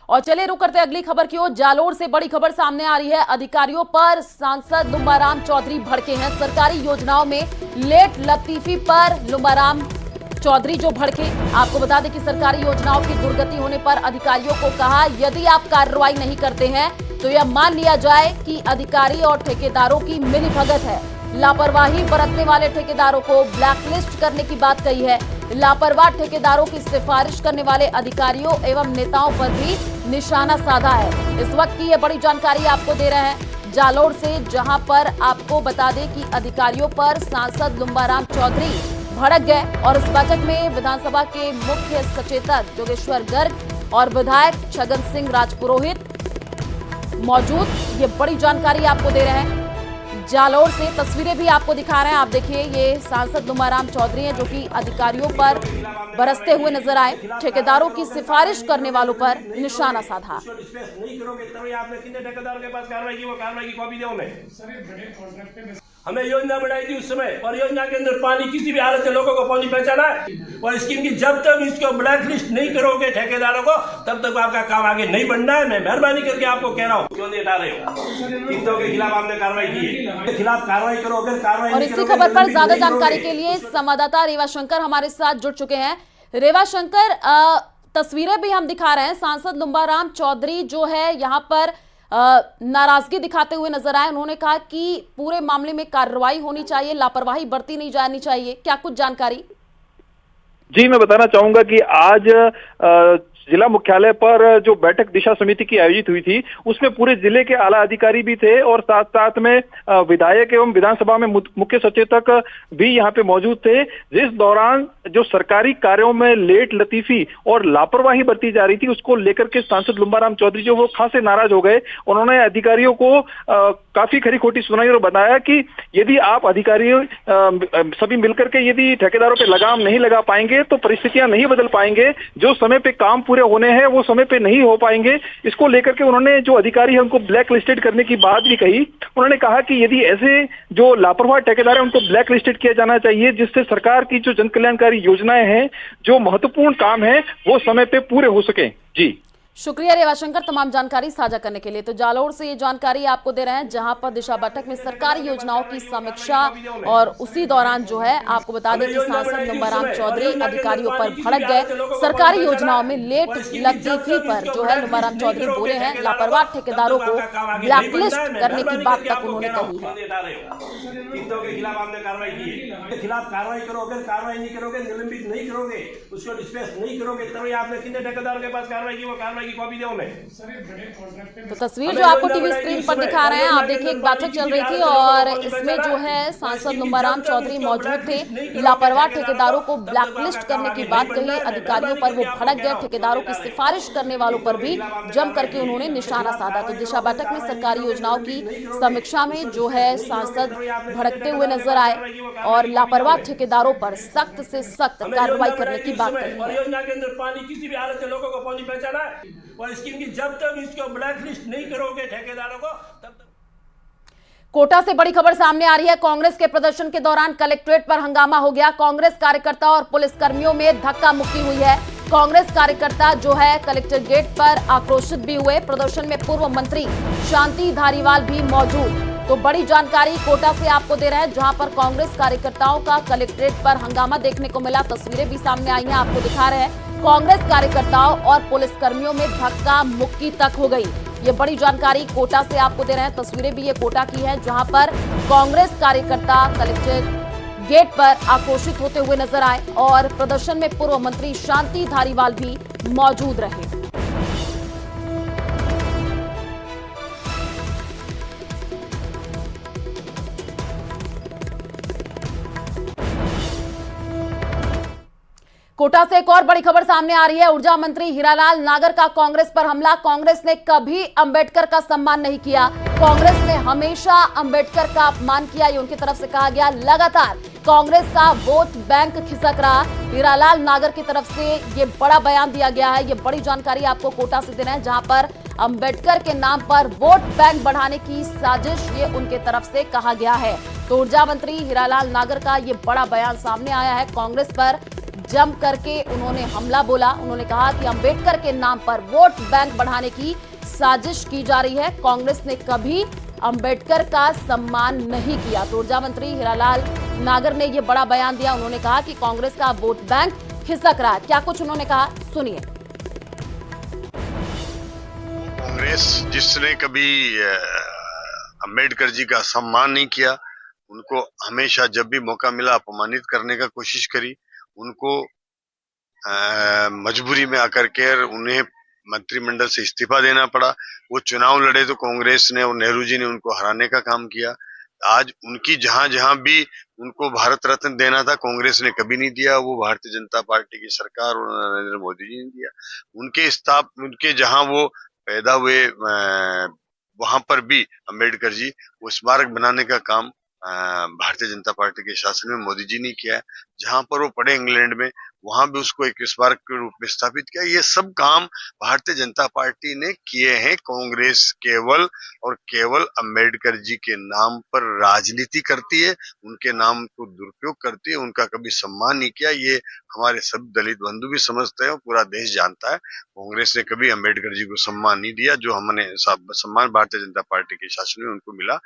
और चलिए रुक करते अगली खबर की ओर। जालोर से बड़ी खबर सामने आ रही है। अधिकारियों पर सांसद लुम्बाराम चौधरी भड़के हैं। सरकारी योजनाओं में लेट लतीफी पर लुम्बाराम चौधरी जो भड़के। आपको बता दें कि सरकारी योजनाओं की दुर्गति होने पर अधिकारियों को कहा, यदि आप कार्रवाई नहीं करते हैं तो यह मान लिया जाए कि अधिकारी और ठेकेदारों की मिलीभगत है। लापरवाही बरतने वाले ठेकेदारों को ब्लैकलिस्ट करने की बात कही है। लापरवाह ठेकेदारों की सिफारिश करने वाले अधिकारियों एवं नेताओं पर भी निशाना साधा है। इस वक्त की ये बड़ी जानकारी आपको दे रहे हैं जालोर से, जहां पर आपको बता दें कि अधिकारियों पर सांसद लुम्बाराम चौधरी भड़क गए और इस बैठक में विधानसभा के मुख्य सचेतक योगेश्वर गर्ग और विधायक छगन सिंह राजपुरोहित मौजूद। ये बड़ी जानकारी आपको दे रहे हैं जालोर से। तस्वीरें भी आपको दिखा रहे हैं। आप देखिए, ये सांसद लुम्बाराम चौधरी हैं जो कि अधिकारियों पर बरसते हुए नजर आए। ठेकेदारों की सिफारिश करने वालों पर निशाना साधा। हमें योजना बनाई थी उस समय, और योजना के अंदर पानी किसी भी हालत में लोगों को पानी पहुंचाना है, और स्कीम की जब तक इसको ब्लैक लिस्ट नहीं करोगे ठेकेदारों को, तब तक आपका काम आगे नहीं बढ़ना है। मैं मेहरबानी करके आपको कह रहा हूँ, क्यों नहीं हटा रहे हो? कितनों के खिलाफ आपने कार्रवाई की है, खिलाफ कार्रवाई करो। अगर कार्रवाई और इसी खबर पर ज्यादा जानकारी के लिए संवाददाता रेवा शंकर हमारे साथ जुड़ चुके हैं। रेवा शंकर, तस्वीरें भी हम दिखा रहे हैं। सांसद लुम्बाराम चौधरी जो है यहाँ पर नाराजगी दिखाते हुए नजर आए। उन्होंने कहा कि पूरे मामले में कार्रवाई होनी चाहिए, लापरवाही बरती नहीं जानी चाहिए। क्या कुछ जानकारी? जी, मैं बताना चाहूंगा कि आज जिला मुख्यालय पर जो बैठक दिशा समिति की आयोजित हुई थी, उसमें पूरे जिले के आला अधिकारी भी थे और साथ साथ में विधायक एवं विधानसभा में मुख्य सचेतक भी यहाँ पे मौजूद थे। जिस दौरान जो सरकारी कार्यों में लेट लतीफी और लापरवाही बरती जा रही थी, उसको लेकर के सांसद लुम्बाराम चौधरी जो वो खासे नाराज हो गए। उन्होंने अधिकारियों को काफी खरी खोटी सुनाई और बताया कि यदि आप अधिकारी सभी मिलकर के यदि ठेकेदारों पे लगाम नहीं लगा पाएंगे तो परिस्थितियां नहीं बदल पाएंगे। जो समय पे काम पूरे होने हैं वो समय पे नहीं हो पाएंगे। इसको लेकर के उन्होंने जो अधिकारी है उनको ब्लैक लिस्टेड करने की बात भी कही। उन्होंने कहा कि यदि ऐसे जो लापरवाह ठेकेदार है उनको ब्लैक लिस्टेड किया जाना चाहिए, जिससे सरकार की जो जन कल्याणकारी योजनाएं हैं, जो महत्वपूर्ण काम है, वो समय पे पूरे हो सके। जी, शुक्रिया रेवा शंकर तमाम जानकारी साझा करने के लिए। तो जालोर से ये जानकारी आपको दे रहे हैं, जहां पर दिशा बैठक में सरकारी योजनाओं की समीक्षा और उसी दौरान जो है आपको बता दें कि सांसद लुम्बाराम चौधरी अधिकारियों पर भड़क गए। सरकारी योजनाओं में लेट लतीफी पर जो है लुम्बाराम चौधरी बोले हैं, लापरवाह ठेकेदारों को ब्लैकलिस्ट करने की बात तक उन्होंने कही है। खिलाफ आपने कार्रवाई की है, खिलाफ कार्रवाई करो। अगर कार्रवाई नहीं करोगे, निलंबित नहीं करोगे, उसको डिस्पेस नहीं करोगे, तभी आपने कितने ठेकेदारों के पास कार्रवाई की, वो कार्रवाई की कॉपी दो मैं। तो तस्वीर जो आपको टीवी स्क्रीन पर दिखा रहे हैं, आप देखिए एक बैठक चल रही थी और इसमें जो है सांसद लुम्बाराम चौधरी मौजूद थे। लापरवाह ठेकेदारों को ब्लैकलिस्ट करने की बात कही। अधिकारियों पर वो भड़क गए। ठेकेदारों की सिफारिश करने वालों पर भी जम करके उन्होंने निशाना साधा। तो दिशा बैठक में सरकारी योजनाओं की समीक्षा में जो है सांसद भड़कते हुए नजर आए और लापरवाह ठेकेदारों पर सख्त से सख्त कार्रवाई करने की बात कही। योजना के अंदर पानी किसी भी हालत में लोगों को पानी पहुंचाना है, और स्कीम की जब तक इसको ब्लैक लिस्ट नहीं करोगे ठेकेदारों को, तब तक। कोटा से बड़ी खबर सामने आ रही है। कांग्रेस के प्रदर्शन के दौरान कलेक्ट्रेट पर हंगामा हो गया। कांग्रेस कार्यकर्ता और पुलिस कर्मियों में धक्का मुक्की हुई है। कांग्रेस कार्यकर्ता जो है कलेक्टर गेट पर आक्रोशित भी हुए। प्रदर्शन में पूर्व मंत्री शांति धारीवाल भी मौजूद। तो बड़ी जानकारी कोटा से आपको दे रहे हैं, जहां पर कांग्रेस कार्यकर्ताओं का कलेक्ट्रेट पर हंगामा देखने को मिला। तस्वीरें भी सामने आई हैं, आपको दिखा रहे हैं। कांग्रेस कार्यकर्ताओं और पुलिसकर्मियों में धक्का मुक्की तक हो गई। ये बड़ी जानकारी कोटा से आपको दे रहे हैं। तस्वीरें भी ये कोटा की है, जहां पर कांग्रेस कार्यकर्ता कलेक्टर गेट पर आक्रोशित होते हुए नजर आए और प्रदर्शन में पूर्व मंत्री शांति धारीवाल भी मौजूद रहे। कोटा से एक और बड़ी खबर सामने आ रही है। ऊर्जा मंत्री हीरालाल नागर का कांग्रेस पर हमला। कांग्रेस ने कभी अंबेडकर का सम्मान नहीं किया। कांग्रेस ने हमेशा अंबेडकर का अपमान किया, ये उनकी तरफ से कहा गया। लगातार कांग्रेस का वोट बैंक खिसक रहा। हीरालाल नागर की तरफ से ये बड़ा बयान दिया गया है। ये बड़ी जानकारी आपको कोटा से दे रहे हैं, जहां पर अंबेडकर के नाम पर वोट बैंक बढ़ाने की साजिश ये उनके तरफ से कहा गया है। तो ऊर्जा मंत्री हीरालाल नागर का ये बड़ा बयान सामने आया है। कांग्रेस पर जम करके उन्होंने हमला बोला। उन्होंने कहा कि अंबेडकर के नाम पर वोट बैंक बढ़ाने की साजिश की जा रही है। कांग्रेस ने कभी अंबेडकर का सम्मान नहीं किया। तो ऊर्जा मंत्री हीरालाल नागर ने यह बड़ा बयान दिया। उन्होंने कहा कि कांग्रेस का वोट बैंक खिसक रहा है। क्या कुछ उन्होंने कहा, सुनिए। कांग्रेस जिसने कभी अंबेडकर जी का सम्मान नहीं किया, उनको हमेशा जब भी मौका मिला अपमानित करने का कोशिश करी, उनको मजबूरी में आकर के उन्हें मंत्रिमंडल से इस्तीफा देना पड़ा। वो चुनाव लड़े तो कांग्रेस ने और नेहरू जी ने उनको हराने का काम किया। आज उनकी जहां जहां भी उनको भारत रत्न देना था, कांग्रेस ने कभी नहीं दिया। वो भारतीय जनता पार्टी की सरकार और नरेंद्र मोदी जी ने दिया। उनके जहां वो पैदा हुए वहां पर भी अम्बेडकर जी वो स्मारक बनाने का काम भारतीय जनता पार्टी के शासन में मोदी जी ने किया है। जहां पर वो पढ़े इंग्लैंड में, वहां भी उसको एक स्मारक के रूप में स्थापित किया। ये सब काम भारतीय जनता पार्टी ने किए हैं। कांग्रेस केवल और केवल अम्बेडकर जी के नाम पर राजनीति करती है, उनके नाम को दुरुपयोग करती है, उनका कभी सम्मान नहीं किया। ये हमारे सभी दलित बंधु भी समझते हैं, पूरा देश जानता है। कांग्रेस ने कभी अम्बेडकर जी को सम्मान नहीं दिया, जो हमने सम्मान भारतीय जनता पार्टी के शासन में उनको मिला।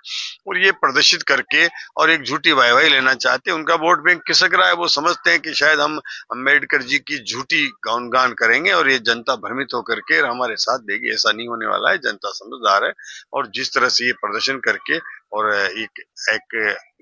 और ये प्रदर्शित करके और एक झूठी वाहवाही लेना चाहते हैं। उनका वोट बैंक खिसक रहा है। वो समझते हैं कि शायद हम अम्बेडकर जी की झूठी गुणगान करेंगे और ये जनता भ्रमित होकर के हमारे साथ देगी। ऐसा नहीं होने वाला है। जनता समझदार है और जिस तरह से ये प्रदर्शन करके और एक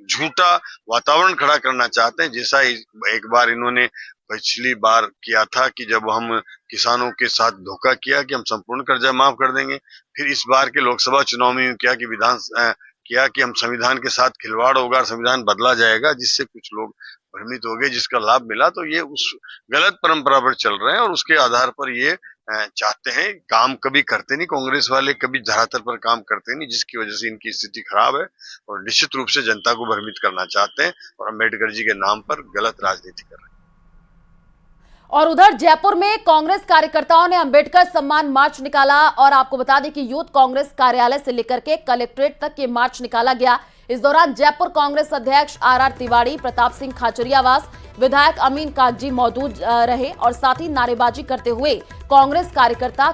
झूठा वातावरण खड़ा करना चाहते हैं, जैसा एक बार इन्होंने पिछली बार किया था कि जब हम किसानों के साथ धोखा किया कि हम संपूर्ण कर्जा माफ कर देंगे। फिर इस बार के लोकसभा चुनाव में किया कि हम संविधान के साथ खिलवाड़ होगा, संविधान बदला जाएगा, जिससे कुछ लोग भ्रमित हो गए, जिसका लाभ मिला। तो ये उस गलत परंपरा पर चल रहे हैं और उसके आधार पर ये चाहते हैं। काम कभी करते नहीं कांग्रेस वाले, कभी धरातल पर काम करते नहीं, जिसकी वजह से इनकी स्थिति खराब है और निश्चित रूप से जनता को भ्रमित करना चाहते हैं और अम्बेडकर जी के नाम पर गलत राजनीति कर रहे हैं। और उधर जयपुर में कांग्रेस कार्यकर्ताओं ने अंबेडकर सम्मान मार्च निकाला। और आपको बता दें कि यूथ कांग्रेस कार्यालय से लेकर के कलेक्ट्रेट तक ये मार्च निकाला गया। इस दौरान जयपुर कांग्रेस अध्यक्ष आर तिवारी, प्रताप सिंह खाचरियावास, विधायक अमीन कागजी मौजूद रहे और साथ ही नारेबाजी करते हुए कांग्रेस कार्यकर्ता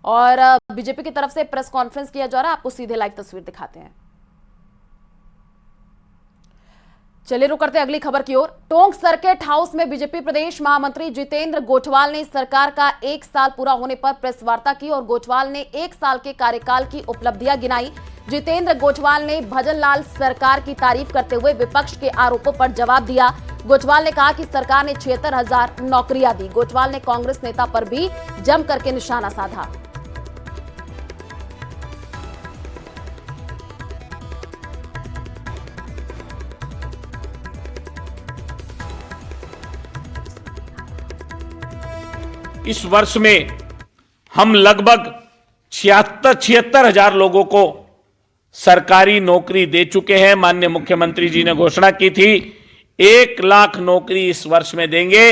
और बीजेपी की तरफ से प्रेस कॉन्फ्रेंस किया जा रहा है। आपको सीधे लाइव तस्वीर दिखाते हैं। चलिए रुक करते हैं अगली खबर की ओर। टोंक सर्किट हाउस में बीजेपी प्रदेश महामंत्री जितेंद्र गोठवाल ने सरकार का 1 साल पूरा होने पर प्रेस वार्ता की और गोठवाल ने 1 साल के कार्यकाल की उपलब्धियां गिनाई। जितेंद्र गोठवाल ने भजन लाल सरकार की तारीफ करते हुए विपक्ष के आरोपों पर जवाब दिया। गोठवाल ने कहा कि सरकार ने 76,000 नौकरियां दी। गोठवाल ने कांग्रेस नेता पर भी जम करके निशाना साधा। इस वर्ष में हम लगभग 76,000 लोगों को सरकारी नौकरी दे चुके हैं। माननीय मुख्यमंत्री जी ने घोषणा की थी 1 लाख नौकरी इस वर्ष में देंगे।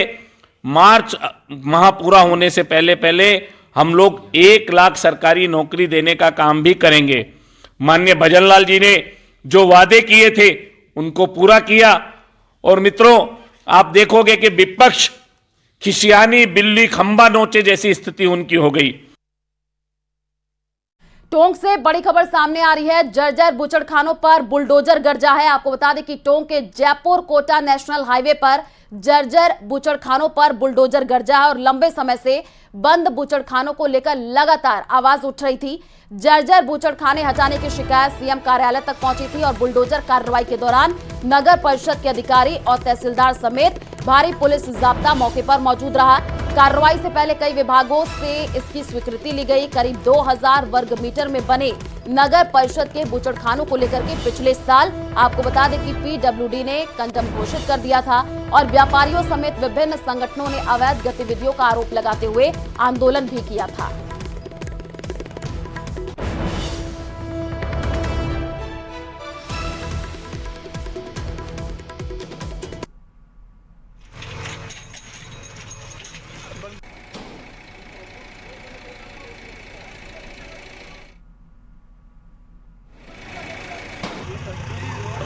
मार्च माह पूरा होने से पहले हम लोग 1 लाख सरकारी नौकरी देने का काम भी करेंगे। माननीय भजन लाल जी ने जो वादे किए थे उनको पूरा किया। और मित्रों, आप देखोगे कि विपक्ष खिसियानी बिल्ली खंबा नोचे जैसी स्थिति उनकी हो गई। टोंक से बड़ी खबर सामने आ रही है। जर्जर बूचड़खानों पर बुलडोजर गरजा है। आपको बता दें कि टोंक के जयपुर कोटा नेशनल हाईवे पर जर्जर बूचड़खानों पर बुलडोजर गरजा है और लंबे समय से बंद बूचड़खानों को लेकर लगातार आवाज उठ रही थी। जर्जर बूचड़खाने हटाने की शिकायत सीएम कार्यालय तक पहुंची थी और बुलडोजर कार्रवाई के दौरान नगर परिषद के अधिकारी और तहसीलदार समेत भारी पुलिस जाब्ता मौके पर मौजूद रहा। कार्रवाई से पहले कई विभागों से इसकी स्वीकृति ली गई। करीब 2000 वर्ग मीटर में बने नगर परिषद के बूचड़खानों को लेकर के पिछले साल आपको बता दें कि पीडब्ल्यूडी ने कंटम घोषित कर दिया था और व्यापारियों समेत विभिन्न संगठनों ने अवैध गतिविधियों का आरोप लगाते हुए आंदोलन भी किया था।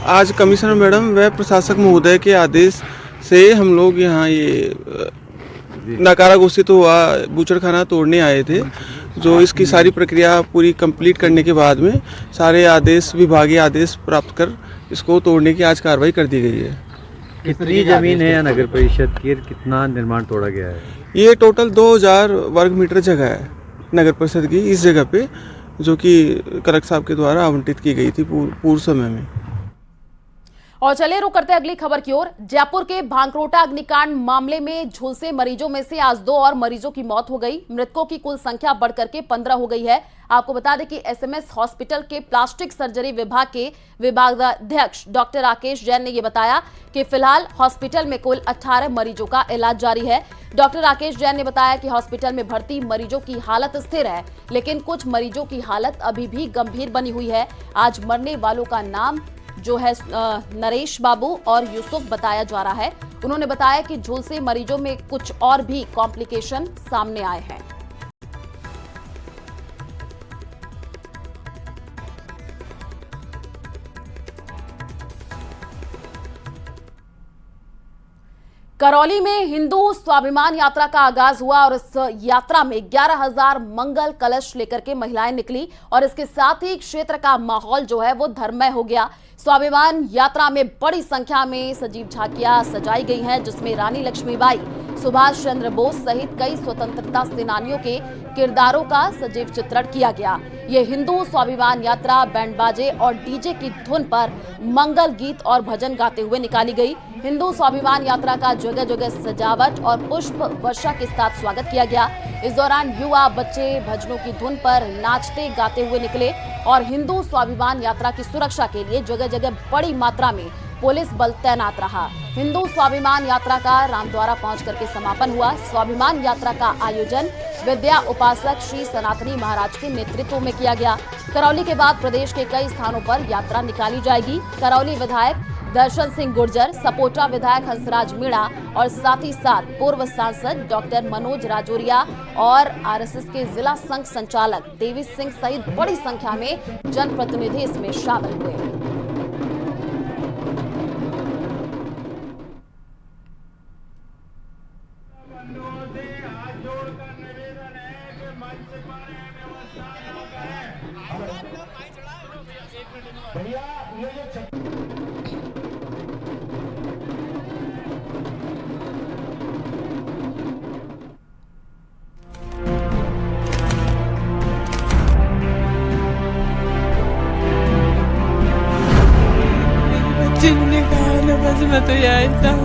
आज कमिश्नर मैडम व प्रशासक महोदय के आदेश से हम लोग यहाँ ये नकारा घोषित हुआ बूचड़खाना तोड़ने आए थे। जो इसकी सारी प्रक्रिया पूरी कंप्लीट करने के बाद में सारे आदेश, विभागीय आदेश प्राप्त कर इसको तोड़ने की आज कार्रवाई कर दी गई है। कितनी जमीन है नगर परिषद की, कितना निर्माण तोड़ा गया है? ये टोटल 2000 वर्ग मीटर जगह है नगर परिषद की इस जगह पे, जो कि कलेक्टर साहब के द्वारा आवंटित की गई थी पूर्व समय में। और चलिए रुक करते हैं अगली खबर की ओर। जयपुर के भांकरोटा अग्निकांड मामले में झुलसे मरीजों में से आज 2 और मरीजों की मौत हो गई। मृतकों की कुल संख्या बढ़कर के 15 हो गई है। आपको बता दें कि एसएमएस हॉस्पिटल के प्लास्टिक सर्जरी विभाग के विभागाध्यक्ष डॉक्टर राकेश जैन ने यह बताया कि फिलहाल हॉस्पिटल में कुल 18 मरीजों का इलाज जारी है। डॉक्टर राकेश जैन ने बताया कि हॉस्पिटल में भर्ती मरीजों की हालत स्थिर है, लेकिन कुछ मरीजों की हालत अभी भी गंभीर बनी हुई है। आज मरने वालों का नाम जो है नरेश बाबू और यूसुफ बताया जा रहा है। उन्होंने बताया कि झुलसे मरीजों में कुछ और भी कॉम्प्लिकेशन सामने आए हैं। करौली में हिंदू स्वाभिमान यात्रा का आगाज हुआ और इस यात्रा में 11,000 मंगल कलश लेकर के महिलाएं निकली और इसके साथ ही क्षेत्र का माहौल जो है वो धर्ममय हो गया। स्वाभिमान यात्रा में बड़ी संख्या में सजीव झांकियां सजाई गई हैं, जिसमें रानी लक्ष्मीबाई, सुभाष चंद्र बोस सहित कई स्वतंत्रता सेनानियों के किरदारों का सजीव चित्रण किया गया। ये हिंदू स्वाभिमान यात्रा बैंड बाजे और डीजे की धुन पर मंगल गीत और भजन गाते हुए निकाली गई। हिंदू स्वाभिमान यात्रा का जगह जगह सजावट और पुष्प वर्षा के साथ स्वागत किया गया। इस दौरान युवा बच्चे भजनों की धुन पर नाचते गाते हुए निकले और हिंदू स्वाभिमान यात्रा की सुरक्षा के लिए जगह जगह बड़ी मात्रा में पुलिस बल तैनात रहा। हिंदू स्वाभिमान यात्रा का रामद्वारा पहुंच करके समापन हुआ। स्वाभिमान यात्रा का आयोजन विद्या उपासक श्री सनातनी महाराज के नेतृत्व में किया गया। करौली के बाद प्रदेश के कई स्थानों पर यात्रा निकाली जाएगी। करौली विधायक दर्शन सिंह गुर्जर, सपोटा विधायक हंसराज मीणा और साथ ही साथ पूर्व सांसद डॉक्टर मनोज राजौरिया और आरएसएस के जिला संघ संचालक देवी सिंह सहित बड़ी संख्या में जनप्रतिनिधि इसमें शामिल हुए। जिन्होंने कहा ना बस मैं तो यही था।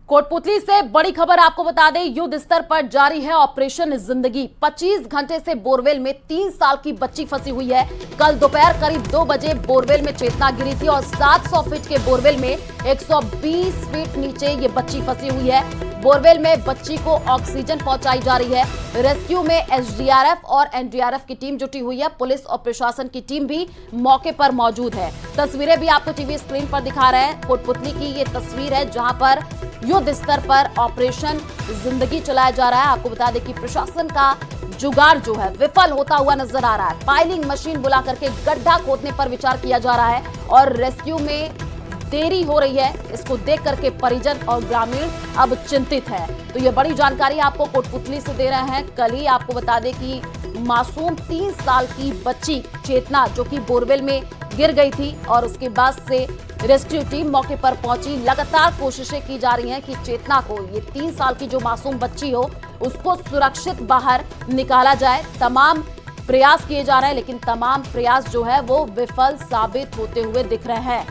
कोटपुतली से बड़ी खबर आपको बता दें, युद्ध स्तर पर जारी है ऑपरेशन जिंदगी। 25 घंटे से बोरवेल में 3 साल की बच्ची फंसी हुई है। कल दोपहर करीब 2 बजे बोरवेल में चेतना गिरी थी और 700 फीट के बोरवेल में 120 फीट नीचे ये बच्ची फंसी हुई है। बोरवेल में बच्ची को ऑक्सीजन पहुंचाई जा रही है। रेस्क्यू में एसडीआरएफ और एनडीआरएफ की टीम जुटी हुई है। पुलिस और प्रशासन की टीम भी मौके पर मौजूद है। तस्वीरें भी आपको टीवी स्क्रीन पर दिखा रहे हैं। कोटपुतली की ये तस्वीर है जहां पर युद्ध स्तर पर ऑपरेशन जिंदगी चलाया जा रहा है। आपको बता दें कि प्रशासन का जुगाड़ जो है विफल होता हुआ नजर आ रहा है। पाइलिंग मशीन बुला करके गड्ढा खोदने पर विचार किया जा रहा है और रेस्क्यू में देरी हो रही है। इसको देख करके परिजन और ग्रामीण अब चिंतित है। तो ये बड़ी जानकारी आपको कोटपुतली से दे रहे हैं। कल ही आपको बता दें कि मासूम 3 साल की बच्ची चेतना जो कि बोरवेल में गिर गई थी और उसके बाद से रेस्क्यू टीम मौके पर पहुंची। लगातार कोशिशें की जा रही हैं कि चेतना को, ये 3 साल की जो मासूम बच्ची हो, उसको सुरक्षित बाहर निकाला जाए। तमाम प्रयास किए जा रहे हैं, लेकिन तमाम प्रयास जो है वो विफल साबित होते हुए दिख रहे हैं।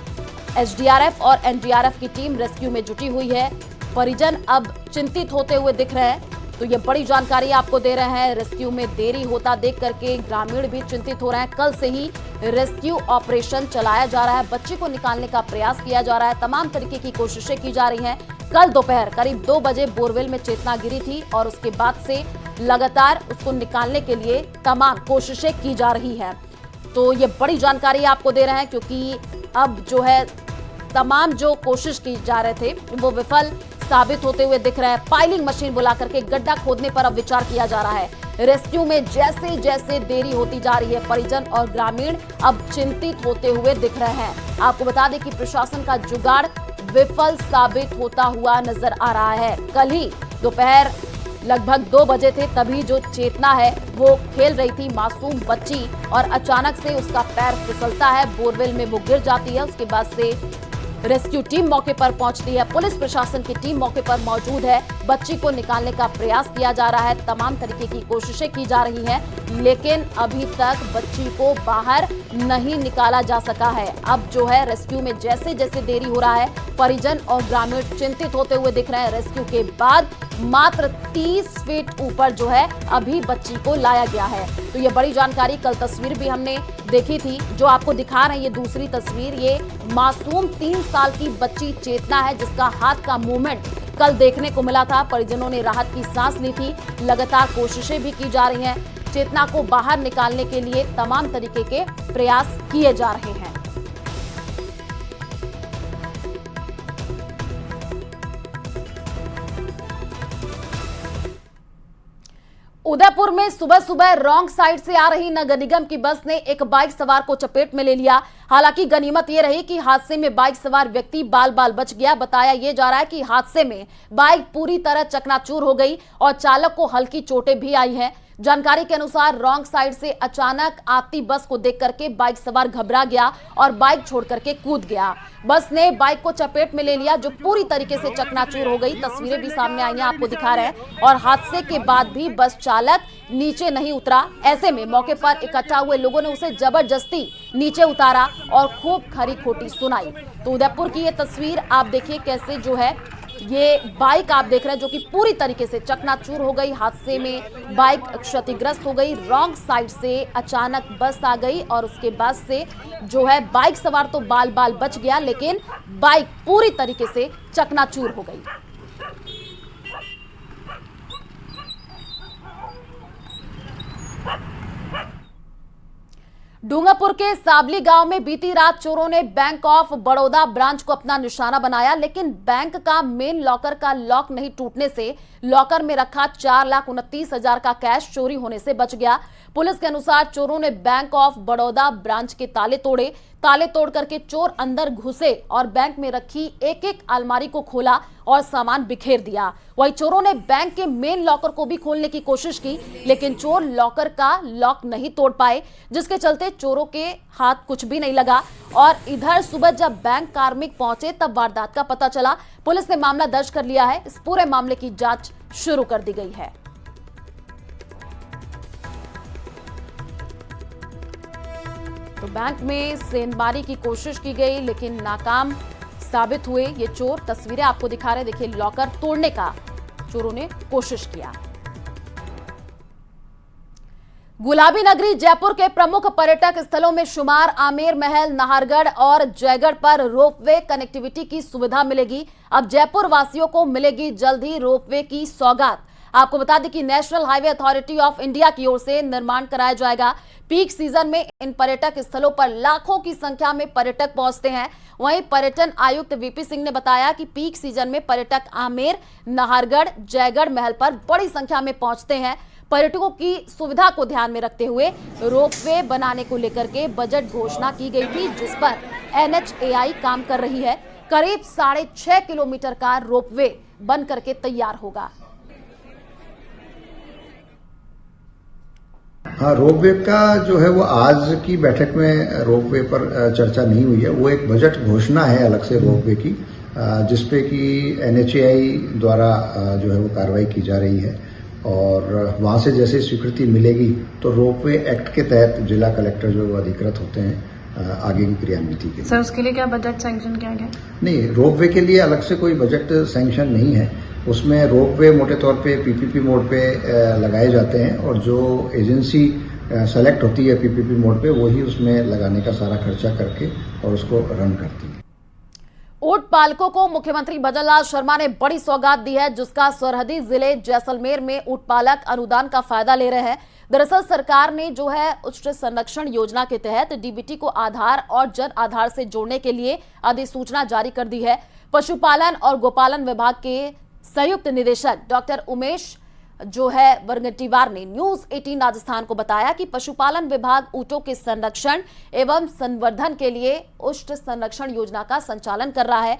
एसडीआरएफ और एनडीआरएफ की टीम रेस्क्यू में जुटी हुई है। परिजन अब चिंतित होते हुए दिख रहे हैं। तो ये बड़ी जानकारी आपको दे रहे हैं। रेस्क्यू में देरी होता देख करके ग्रामीण भी चिंतित हो रहे हैं। कल से ही रेस्क्यू ऑपरेशन चलाया जा रहा है। बच्ची को निकालने का प्रयास किया जा रहा है। तमाम तरीके की कोशिशें की जा रही हैं। कल दोपहर करीब 2 बजे बोरवेल में चेतना गिरी थी और उसके बाद से लगातार उसको निकालने के लिए तमाम कोशिशें की जा रही है। तो ये बड़ी जानकारी आपको दे रहे हैं, क्योंकि अब जो है तमाम जो कोशिश की जा रहे थे वो विफल साबित होते हुए दिख रहे हैं। पाइलिंग मशीन बुला करके गड्ढा खोदने पर अब विचार किया जा रहा है। रेस्क्यू में जैसे जैसे देरी होती जा रही है, परिजन और ग्रामीण अब चिंतित होते हुए दिख रहे हैं। आपको बता दें कि प्रशासन का जुगाड़ विफल साबित होता हुआ नजर आ रहा है। कल ही दोपहर लगभग 2 बजे थे, तभी जो चेतना है वो खेल रही थी मासूम बच्ची और अचानक से उसका पैर फिसलता है, बोरवेल में वो गिर जाती है। उसके बाद से रेस्क्यू टीम मौके पर पहुंचती है, पुलिस प्रशासन की टीम मौके पर मौजूद है। बच्ची को निकालने का प्रयास किया जा रहा है, तमाम तरीके की कोशिशें की जा रही हैं, लेकिन अभी तक बच्ची को बाहर नहीं निकाला जा सका है। अब जो है रेस्क्यू में जैसे जैसे देरी हो रहा है, परिजन और ग्रामीण चिंतित होते हुए दिख रहे हैं। रेस्क्यू के बाद मात्र 30 फीट ऊपर जो है अभी बच्ची को लाया गया है। तो ये बड़ी जानकारी, कल तस्वीर भी हमने देखी थी, जो आपको दिखा रहे हैं ये दूसरी तस्वीर। ये मासूम 3 साल की बच्ची चेतना है, जिसका हाथ का मूवमेंट कल देखने को मिला था। परिजनों ने राहत की सांस ली थी, लगातार कोशिशें भी की जा रही हैं। चेतना को बाहर निकालने के लिए तमाम तरीके के प्रयास किए जा रहे हैं। उदयपुर में सुबह सुबह रॉन्ग साइड से आ रही नगर निगम की बस ने एक बाइक सवार को चपेट में ले लिया। हालांकि गनीमत ये रही कि हादसे में बाइक सवार व्यक्ति बाल बाल बच गया। बताया ये जा रहा है कि हादसे में बाइक पूरी तरह चकनाचूर हो गई और चालक को हल्की चोटें भी आई हैं। जानकारी के अनुसार रॉन्ग साइड से अचानक आती बस को देख करके बाइक सवार घबरा गया और बाइक छोड़ करके कूद गया। बस ने बाइक को चपेट में ले लिया, जो पूरी तरीके से चकनाचूर हो गई। तस्वीरें भी सामने आई हैं, आपको दिखा रहे हैं। और हादसे के बाद भी बस चालक नीचे नहीं उतरा। ऐसे में मौके पर इकट्ठा हुए लोगों ने उसे जबरदस्ती नीचे उतारा और खूब खरी खोटी सुनाई। तो उदयपुर की ये तस्वीर आप देखिए, कैसे जो है ये बाइक आप देख रहे हैं जो कि पूरी तरीके से चकनाचूर हो गई। हादसे में बाइक क्षतिग्रस्त हो गई। रॉन्ग साइड से अचानक बस आ गई और उसके बाद से जो है बाइक सवार तो बाल बाल बच गया, लेकिन बाइक पूरी तरीके से चकनाचूर हो गई। डूंगरपुर के साबली गांव में बीती रात चोरों ने बैंक ऑफ बड़ौदा ब्रांच को अपना निशाना बनाया, लेकिन बैंक का मेन लॉकर का लॉक नहीं टूटने से लॉकर में रखा 4,29,000 का कैश चोरी होने से बच गया। पुलिस के अनुसार चोरों ने बैंक ऑफ बड़ौदा ब्रांच के ताले तोड़े। ताले तोड़ करके चोर अंदर घुसे और बैंक में रखी एक एक अलमारी को खोला और सामान बिखेर दिया। वहीं चोरों ने बैंक के मेन लॉकर को भी खोलने की कोशिश की, लेकिन चोर लॉकर का लॉक नहीं तोड़ पाए, जिसके चलते चोरों के हाथ कुछ भी नहीं लगा। और इधर सुबह जब बैंक कार्मिक पहुंचे तब वारदात का पता चला। पुलिस ने मामला दर्ज कर लिया है। इस पूरे मामले की जांच शुरू कर दी गई है। तो बैंक में सेंधमारी की कोशिश की गई, लेकिन नाकाम साबित हुए ये चोर। तस्वीरें आपको दिखा रहे हैं, देखिए लॉकर तोड़ने का चोरों ने कोशिश किया। गुलाबी नगरी जयपुर के प्रमुख पर्यटक स्थलों में शुमार आमेर महल, नाहरगढ़ और जयगढ़ पर रोपवे कनेक्टिविटी की सुविधा मिलेगी। अब जयपुर वासियों को मिलेगी जल्द ही रोपवे की सौगात। आपको बता दें कि national highway authority of India की ओर से निर्माण कराया जाएगा। पीक सीजन में इन पर्यटक स्थलों पर लाखों की संख्या में पर्यटक पहुंचते हैं। वहीं पर्यटन आयुक्त वीपी सिंह ने बताया कि पीक सीजन में पर्यटक आमेर, नाहरगढ़, जयगढ़ महल पर बड़ी संख्या में पहुंचते हैं। पर्यटकों की सुविधा को ध्यान में रखते हुए रोपवे बनाने को लेकर के बजट घोषणा की गई थी, जिस पर NHAI काम कर रही है। करीब 6.5 किलोमीटर का रोपवे बन करके तैयार होगा। हाँ, रोपवे का जो है वो आज की बैठक में रोपवे पर चर्चा नहीं हुई है। वो एक बजट घोषणा है अलग से रोपवे की, जिसपे कि NHAI द्वारा जो है वो कार्रवाई की जा रही है और वहां से जैसे स्वीकृति मिलेगी तो रोपवे एक्ट के तहत जिला कलेक्टर जो वो अधिकृत होते हैं आगे की क्रियान्विति के। सर, उसके लिए क्या बजट सैंक्शन किया गया? नहीं, रोपवे के लिए अलग से कोई बजट सैंक्शन नहीं है। उसमें रोपवे मोटे तौर पे PPP मोड पे लगाए जाते हैं और जो एजेंसी सेलेक्ट होती है PPP मोड पे वही उसमें लगाने का सारा खर्चा करके और उसको रन करती है। ऊंट पालकों को मुख्यमंत्री भजनलाल शर्मा ने बड़ी सौगात दी है, जिसका सरहदी जिले जैसलमेर में ऊंट पालक अनुदान का फायदा ले रहे हैं। दरअसल सरकार ने जो है उच्च संरक्षण योजना के तहत DBT को आधार और जन आधार से जोड़ने के लिए अधिसूचना जारी कर दी है। पशुपालन और गोपालन विभाग के संयुक्त निदेशक डॉक्टर उमेश जो है वर्गटीवार ने न्यूज 18 राजस्थान को बताया कि पशुपालन विभाग ऊंटों के संरक्षण एवं संवर्धन के लिए उष्ट संरक्षण योजना का संचालन कर रहा है,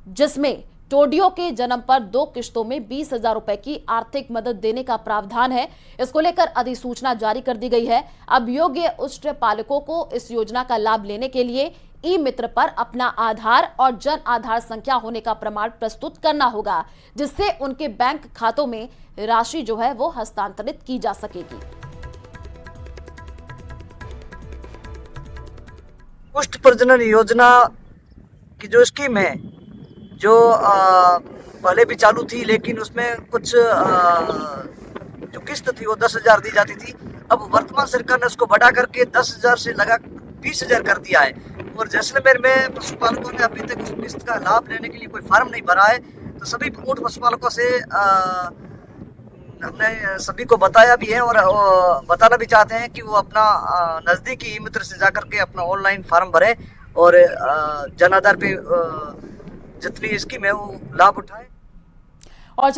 जिसमें टोडियों के जन्म पर 2 किश्तों में 20,000 रुपए की आर्थिक मदद देने का प्रावधान है। इसको लेकर अधिसूचना जारी कर दी गई है। अब योग्य उष्ट पालकों को इस योजना का लाभ लेने के लिए ई मित्र पर अपना आधार और जन आधार संख्या होने का प्रमाण प्रस्तुत करना होगा, जिससे उनके बैंक खातों में राशि जो है वो हस्तांतरित की जा सकेगी। पुष्ट प्रजनन योजना की जो स्कीम है, जो पहले भी चालू थी, लेकिन उसमें कुछ जो किस्त थी वो 10,000 दी जाती थी। अब वर्तमान सरकार ने उसको बढ़ा करके 10,000 से लगा 20,000 कर दिया है। और जैसलमेर में पशुपालकों ने अभी तक उस किस्त का लाभ लेने के लिए कोई फार्म नहीं भरा है। तो सभी ऊँट पशुपालकों से हमने सभी को बताया भी है और बताना भी चाहते हैं कि वो अपना नजदीकी ई मित्र से जाकर के अपना ऑनलाइन फार्म भरे और जन आधार पे जितनी स्कीम है वो लाभ उठाए। और